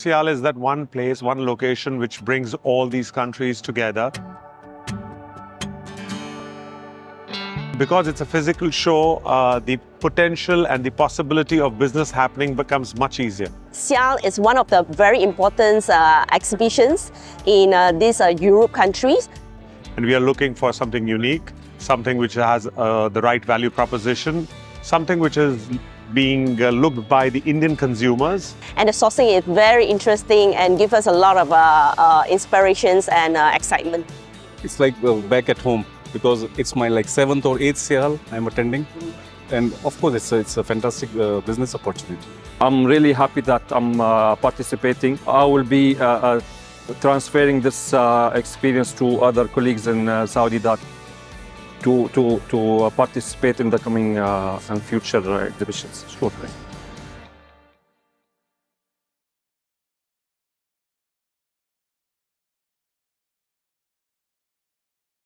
SIAL is that one place, one location which brings all these countries together. Because it's a physical show, the potential and the possibility of business happening becomes much easier. SIAL is one of the very important exhibitions in these Europe countries. And we are looking for something unique, something which has the right value proposition, something which is being looked by the Indian consumers. And the sourcing is very interesting and gives us a lot of inspirations and excitement. It's like back at home because it's my 7th or 8th SIAL I'm attending. And of course, it's a fantastic business opportunity. I'm really happy that I'm participating. I will be transferring this experience to other colleagues in Saudi that to participate in the coming and future exhibitions. Sure.